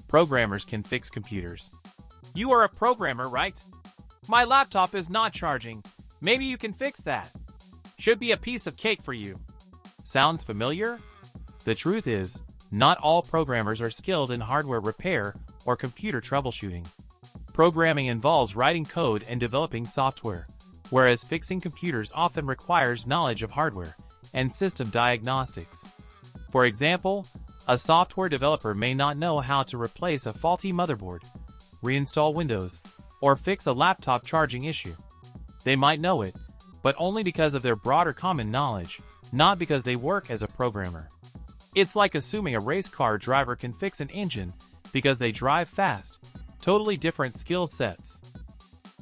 Programmers can fix computers. You are a programmer, right? My laptop is not charging. Maybe you can fix that. Should be a piece of cake for you. Sounds familiar? The truth is, not all programmers are skilled in hardware repair or computer troubleshooting. Programming involves writing code and developing software, whereas fixing computers often requires knowledge of hardware and system diagnostics. For example, a software developer may not know how to replace a faulty motherboard, reinstall Windows, or fix a laptop charging issue. They might know it, but only because of their broader common knowledge, not because they work as a programmer. It's like assuming a race car driver can fix an engine because they drive fast. Totally different skill sets.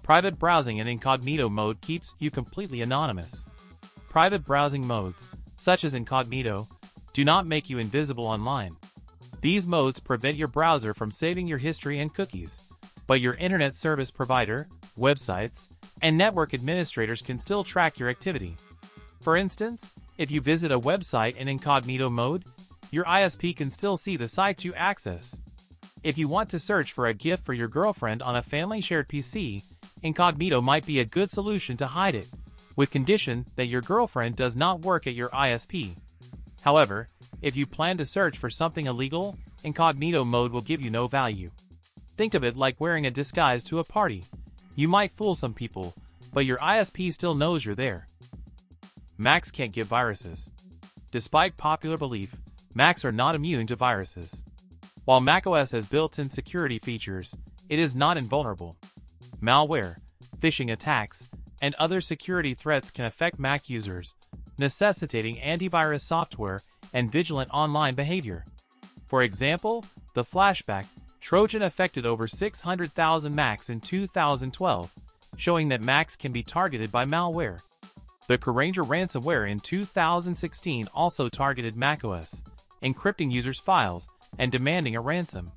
Private browsing in incognito mode keeps you completely anonymous. Private browsing modes, such as incognito, do not make you invisible online. These modes prevent your browser from saving your history and cookies, but your internet service provider, websites, and network administrators can still track your activity. For instance, if you visit a website in incognito mode, your ISP can still see the site you access. If you want to search for a gift for your girlfriend on a family-shared PC, incognito might be a good solution to hide it, with condition that your girlfriend does not work at your ISP. However, if you plan to search for something illegal, incognito mode will give you no value. Think of it like wearing a disguise to a party. You might fool some people, but your ISP still knows you're there. Macs can't give viruses. Despite popular belief, Macs are not immune to viruses. While macOS has built-in security features, it is not invulnerable. Malware, phishing attacks, and other security threats can affect Mac users, necessitating antivirus software and vigilant online behavior. For example, the Flashback Trojan affected over 600,000 Macs in 2012, showing that Macs can be targeted by malware. The Karanger ransomware in 2016 also targeted macOS, encrypting users' files and demanding a ransom.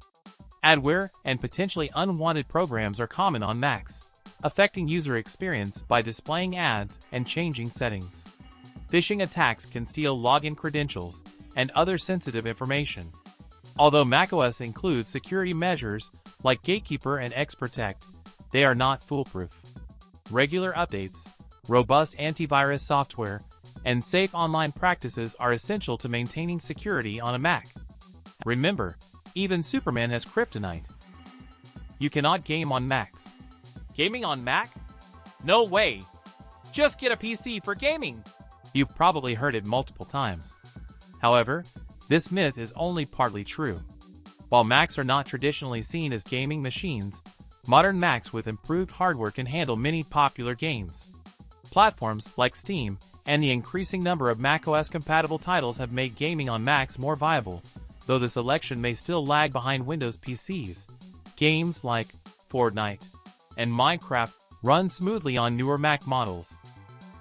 Adware and potentially unwanted programs are common on Macs, affecting user experience by displaying ads and changing settings. Phishing attacks can steal login credentials and other sensitive information. Although macOS includes security measures like Gatekeeper and XProtect, they are not foolproof. Regular updates, robust antivirus software, and safe online practices are essential to maintaining security on a Mac. Remember, even Superman has kryptonite. You cannot game on Macs. Gaming on Mac? No way! Just get a PC for gaming! You've probably heard it multiple times. However, this myth is only partly true. While Macs are not traditionally seen as gaming machines, modern Macs with improved hardware can handle many popular games. Platforms like Steam and the increasing number of macOS-compatible titles have made gaming on Macs more viable, though the selection may still lag behind Windows PCs. Games like Fortnite and Minecraft run smoothly on newer Mac models.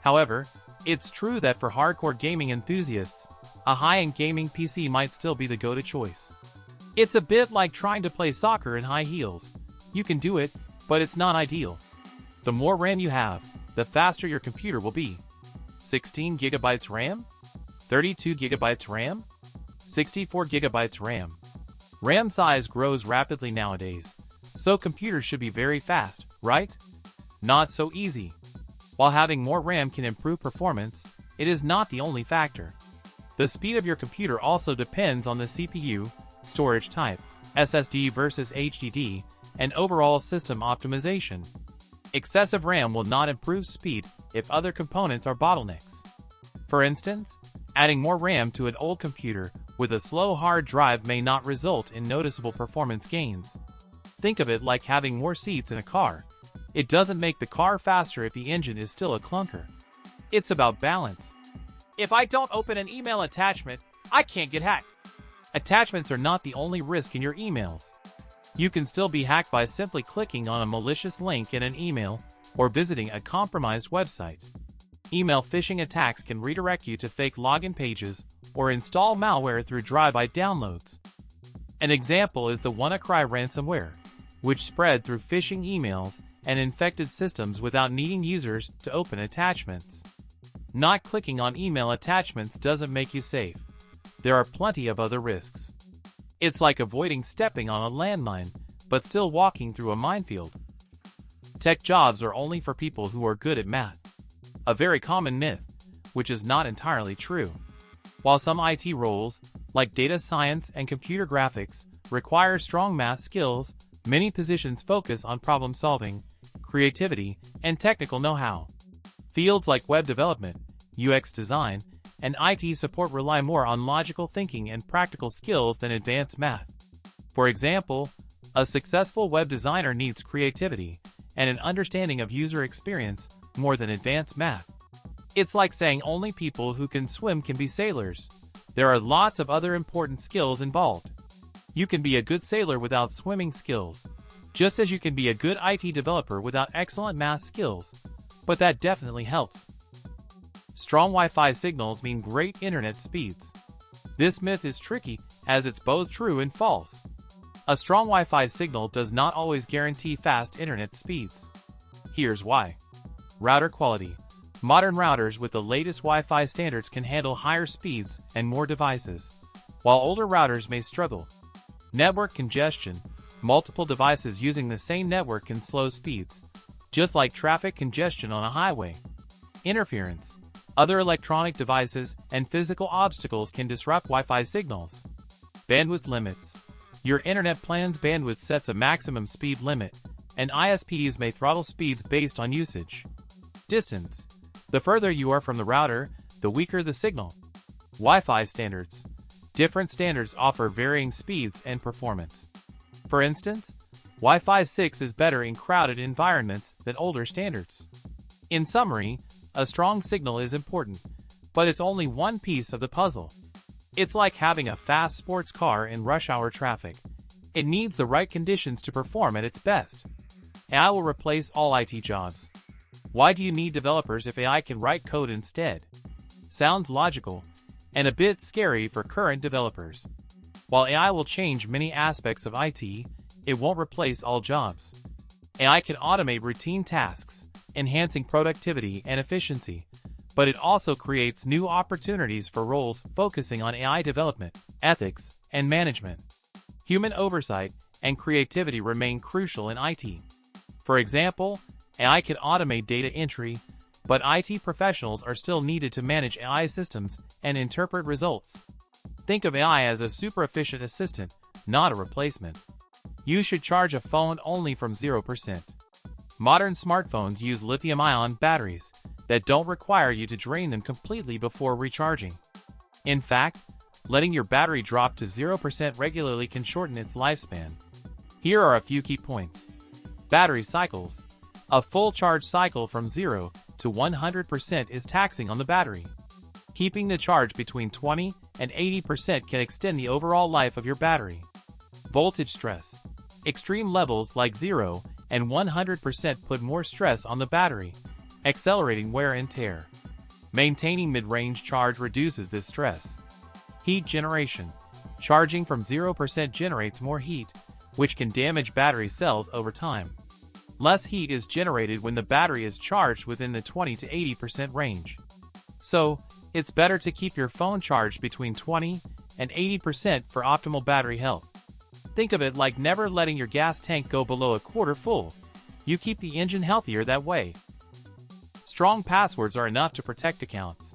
However, it's true that for hardcore gaming enthusiasts, a high-end gaming PC might still be the go-to choice. It's a bit like trying to play soccer in high heels. You can do it, but it's not ideal. The more RAM you have, the faster your computer will be. 16 GB RAM? 32 GB RAM? 64 GB RAM. RAM size grows rapidly nowadays, so computers should be very fast, right? Not so easy. While having more RAM can improve performance, it is not the only factor. The speed of your computer also depends on the CPU, storage type, SSD versus HDD, and overall system optimization. Excessive RAM will not improve speed if other components are bottlenecks. For instance, adding more RAM to an old computer with a slow hard drive may not result in noticeable performance gains. Think of it like having more seats in a car. It doesn't make the car faster if the engine is still a clunker. It's about balance. If I don't open an email attachment, I can't get hacked. Attachments are not the only risk in your emails. You can still be hacked by simply clicking on a malicious link in an email or visiting a compromised website. Email phishing attacks can redirect you to fake login pages or install malware through drive-by downloads. An example is the WannaCry ransomware, which spread through phishing emails and infected systems without needing users to open attachments. Not clicking on email attachments doesn't make you safe. There are plenty of other risks. It's like avoiding stepping on a landmine, but still walking through a minefield. Tech jobs are only for people who are good at math. A very common myth, which is not entirely true. While some IT roles, like data science and computer graphics, require strong math skills, many positions focus on problem solving, creativity, and technical know-how. Fields like web development, UX design, and IT support rely more on logical thinking and practical skills than advanced math. For example, a successful web designer needs creativity and an understanding of user experience more than advanced math. It's like saying only people who can swim can be sailors. There are lots of other important skills involved. You can be a good sailor without swimming skills, just as you can be a good IT developer without excellent math skills, but that definitely helps. Strong Wi-Fi signals mean great internet speeds. This myth is tricky, as it's both true and false. A strong Wi-Fi signal does not always guarantee fast internet speeds. Here's why. Router quality. Modern routers with the latest Wi-Fi standards can handle higher speeds and more devices, while older routers may struggle. Network congestion. Multiple devices using the same network can slow speeds, just like traffic congestion on a highway. Interference. Other electronic devices and physical obstacles can disrupt Wi-Fi signals. Bandwidth limits. Your internet plan's bandwidth sets a maximum speed limit, and ISPs may throttle speeds based on usage. Distance. The further you are from the router, the weaker the signal. Wi-Fi standards. Different standards offer varying speeds and performance. For instance, Wi-Fi 6 is better in crowded environments than older standards. In summary, a strong signal is important, but it's only one piece of the puzzle. It's like having a fast sports car in rush hour traffic. It needs the right conditions to perform at its best. AI will replace all IT jobs. Why do you need developers if AI can write code instead? Sounds logical, and a bit scary for current developers. While AI will change many aspects of IT, it won't replace all jobs. AI can automate routine tasks, enhancing productivity and efficiency, but it also creates new opportunities for roles focusing on AI development, ethics, and management. Human oversight and creativity remain crucial in IT. For example, AI can automate data entry, but IT professionals are still needed to manage AI systems and interpret results. Think of AI as a super efficient assistant, not a replacement. You should charge a phone only from 0%. Modern smartphones use lithium-ion batteries that don't require you to drain them completely before recharging. In fact, letting your battery drop to 0% regularly can shorten its lifespan. Here are a few key points. Battery cycles. A full charge cycle from 0 to 100% is taxing on the battery. Keeping the charge between 20 and 80% can extend the overall life of your battery. Voltage stress. Extreme levels like 0 and 100% put more stress on the battery, accelerating wear and tear. Maintaining mid-range charge reduces this stress. Heat generation. Charging from 0% generates more heat, which can damage battery cells over time. Less heat is generated when the battery is charged within the 20 to 80% range. So, it's better to keep your phone charged between 20 and 80% for optimal battery health. Think of it like never letting your gas tank go below a quarter full. You keep the engine healthier that way. Strong passwords are enough to protect accounts.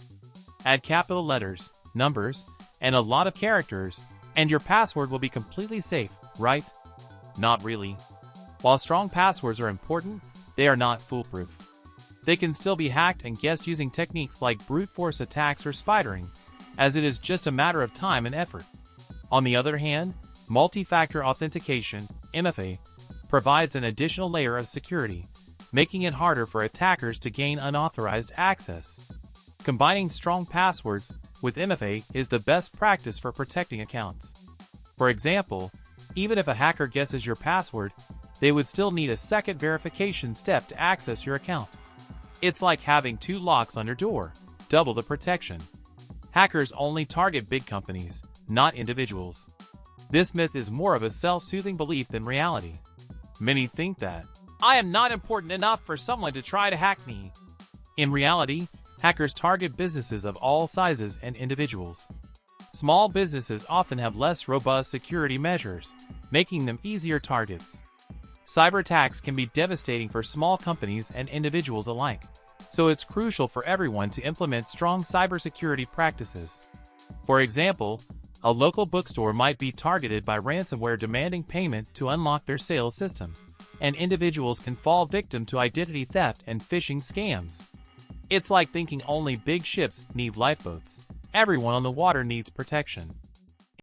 Add capital letters, numbers, and a lot of characters, and your password will be completely safe, right? Not really. While strong passwords are important, they are not foolproof. They can still be hacked and guessed using techniques like brute force attacks or spidering, as it is just a matter of time and effort. On the other hand, multi-factor authentication, MFA, provides an additional layer of security, making it harder for attackers to gain unauthorized access. Combining strong passwords with MFA is the best practice for protecting accounts. For example, even if a hacker guesses your password, they would still need a second verification step to access your account. It's like having two locks on your door, double the protection. Hackers only target big companies, not individuals. This myth is more of a self-soothing belief than reality. Many think that, I am not important enough for someone to try to hack me. In reality, hackers target businesses of all sizes and individuals. Small businesses often have less robust security measures, making them easier targets. Cyber attacks can be devastating for small companies and individuals alike, so it's crucial for everyone to implement strong cybersecurity practices. For example, a local bookstore might be targeted by ransomware demanding payment to unlock their sales system, and individuals can fall victim to identity theft and phishing scams. It's like thinking only big ships need lifeboats. Everyone on the water needs protection.